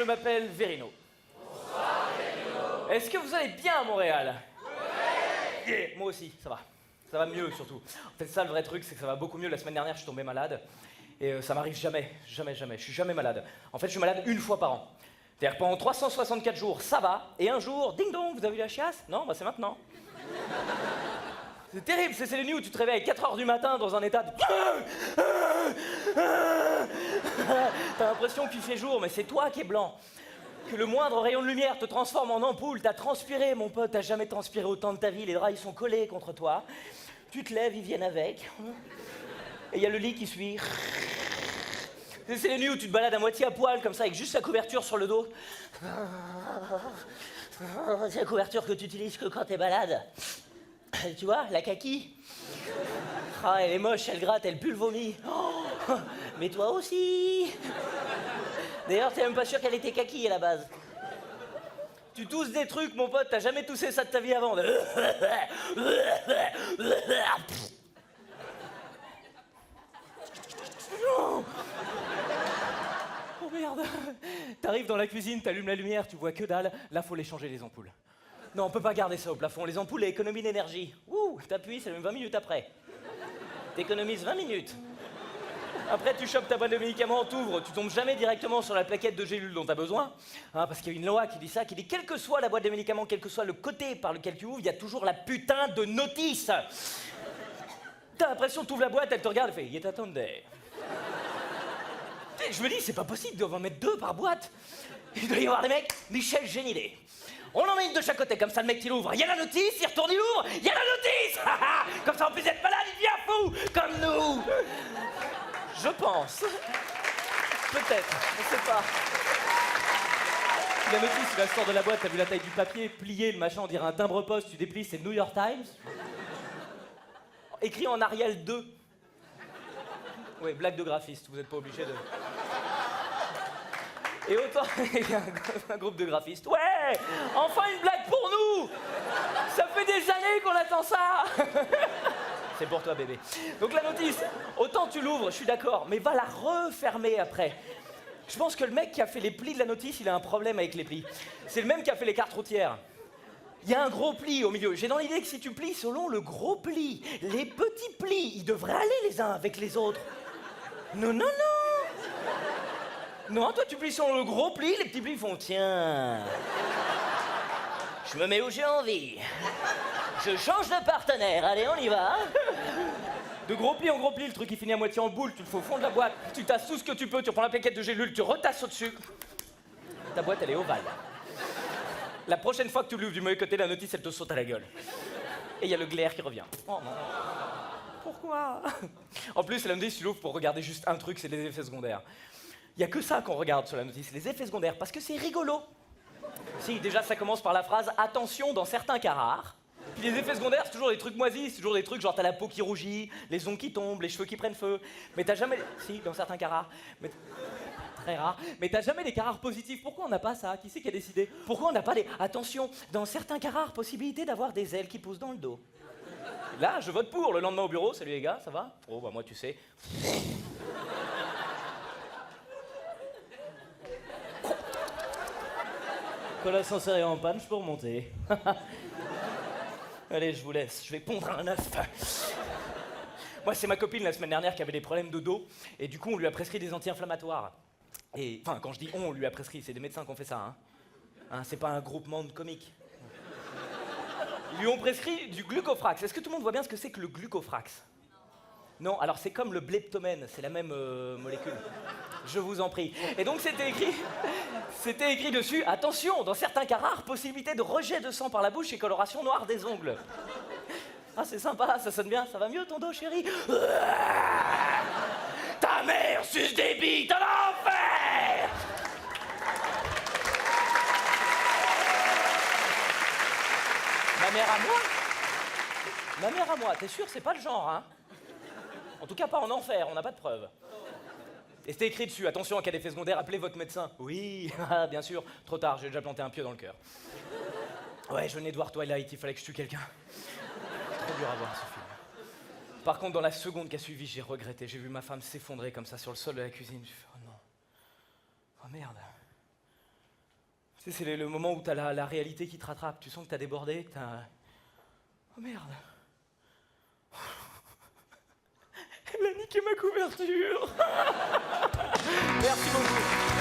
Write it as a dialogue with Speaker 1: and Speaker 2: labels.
Speaker 1: je m'appelle Verino.
Speaker 2: Bonsoir, Verino.
Speaker 1: Est-ce que vous allez bien à Montréal? Oui. Yeah, moi aussi, ça va. Ça va mieux surtout. En fait, ça, le vrai truc, c'est que ça va beaucoup mieux. La semaine dernière, je suis tombé malade. Et ça m'arrive jamais. Je suis jamais malade. En fait, je suis malade une fois par an. C'est-à-dire que pendant 364 jours, ça va. Et un jour, ding dong, vous avez eu la chiasse? Non, bah c'est maintenant. C'est terrible, c'est les nuits où tu te réveilles à 4h du matin dans un état de... T'as l'impression qu'il fait jour, mais c'est toi qui es blanc. Que le moindre rayon de lumière te transforme en ampoule. T'as transpiré, mon pote, t'as jamais transpiré autant de ta vie. Les draps, ils sont collés contre toi. Tu te lèves, ils viennent avec. Et il y a le lit qui suit. C'est les nuits où tu te balades à moitié à poil, comme ça, avec juste la couverture sur le dos. C'est la couverture que tu utilises que quand t'es malade. Tu vois, la kaki. Ah, elle est moche, elle gratte, elle pue le vomi. Oh, mais toi aussi. D'ailleurs, t'es même pas sûr qu'elle était kaki à la base. Tu tousses des trucs, mon pote, t'as jamais toussé ça de ta vie avant. Oh merde. T'arrives dans la cuisine, t'allumes la lumière, tu vois que dalle. Là, faut les changer, les ampoules. Non, on peut pas garder ça au plafond. Les ampoules, économie d'énergie. Ouh, t'appuies, c'est même 20 minutes après. T'économises 20 minutes. Après, tu chopes ta boîte de médicaments, t'ouvres, tu tombes jamais directement sur la plaquette de gélules dont t'as besoin. Hein, parce qu'il y a une loi qui dit ça, qui dit quelle que soit la boîte de médicaments, quel que soit le côté par lequel tu ouvres, il y a toujours la putain de notice. T'as l'impression que t'ouvres la boîte, elle te regarde et fait « Yet attendez ». Je me dis, c'est pas possible, ils doivent en mettre 2 par boîte. Il doit y avoir des mecs, Michel, j'ai une idée. On en met une de chaque côté, comme ça le mec il ouvre. Il y a la notice, il retourne, il ouvre, il y a la notice. Comme ça en plus d'être malade, il devient fou, comme nous. Je pense. Peut-être, on sait pas. La notice, tu la sors de la boîte, t'as vu la taille du papier, plié, le machin, on dirait un timbre-poste, tu déplies, c'est New York Times. Écrit en Arial 2. Oui, blague de graphiste, vous n'êtes pas obligé de... Et autant, il y a un groupe de graphistes. Ouais, enfin une blague pour nous. Ça fait des années qu'on attend ça. C'est pour toi, bébé. Donc la notice, autant tu l'ouvres, je suis d'accord, mais va la refermer après. Je pense que le mec qui a fait les plis de la notice, il a un problème avec les plis. C'est le même qui a fait les cartes routières. Il y a un gros pli au milieu. J'ai dans l'idée que si tu plies selon le gros pli, les petits plis, ils devraient aller les uns avec les autres. Non, non, non. Non, toi tu plies sur le gros pli, les petits plis font tiens. Je me mets où j'ai envie. Je change de partenaire, allez on y va. De gros pli en gros pli, le truc il finit à moitié en boule, tu le fais au fond de la boîte, tu tasses tout ce que tu peux, tu prends la plaquette de gélule, tu retasses au-dessus. Ta boîte elle est ovale. La prochaine fois que tu l'ouvres du mauvais côté, la notice elle te saute à la gueule. Et il y a le glaire qui revient. Oh non. Pourquoi? En plus, la notice tu l'ouvres pour regarder juste un truc, c'est les effets secondaires. Il n'y a que ça qu'on regarde sur la notice, les effets secondaires, parce que c'est rigolo. Si, déjà, ça commence par la phrase « Attention, dans certains cas rares ». Puis les effets secondaires, c'est toujours des trucs moisis, c'est toujours des trucs genre t'as la peau qui rougit, les ongles qui tombent, les cheveux qui prennent feu. Mais t'as jamais... Si, dans certains cas rares. Mais... Très rare. Mais t'as jamais des cas rares positifs. Pourquoi on n'a pas ça? Qui c'est qui a décidé? Pourquoi on n'a pas des... Attention, dans certains cas rares, possibilité d'avoir des ailes qui poussent dans le dos. Là, je vote pour. Le lendemain au bureau, salut les gars, ça va? Oh, bah moi, tu sais... Quand l'ascenseur est en panne, je peux remonter. Allez, je vous laisse, je vais pondre un œuf. Moi, c'est ma copine la semaine dernière qui avait des problèmes de dos, et du coup, on lui a prescrit des anti-inflammatoires. Et, enfin, quand je dis on lui a prescrit, c'est des médecins qui ont fait ça, hein, c'est pas un groupement de comiques. Ils lui ont prescrit du glucofrax. Est-ce que tout le monde voit bien ce que c'est que le glucofrax? Non, alors c'est comme le bleptomène, c'est la même molécule. Je vous en prie. Et donc c'était écrit dessus, attention, dans certains cas rares, possibilité de rejet de sang par la bouche et coloration noire des ongles. Ah, c'est sympa, ça sonne bien, ça va mieux ton dos, chérie? Ta mère suce des bites en enfer! Ma mère à moi? Ma mère à moi, t'es sûr, c'est pas le genre, hein? En tout cas, pas en enfer, on n'a pas de preuves. Et c'était écrit dessus, attention, en cas d'effet secondaire, appelez votre médecin. Oui, bien sûr, trop tard, j'ai déjà planté un pieu dans le cœur. Ouais, je venais de voir Twilight, il fallait que je tue quelqu'un. Trop dur à voir, ce film. Par contre, dans la seconde qui a suivi, j'ai regretté. J'ai vu ma femme s'effondrer comme ça sur le sol de la cuisine. J'ai fait, oh non. Oh merde. Tu sais, c'est le moment où t'as la réalité qui te rattrape. Tu sens que t'as débordé, que t'as... Oh merde. Elle a niqué ma couverture. Merci beaucoup.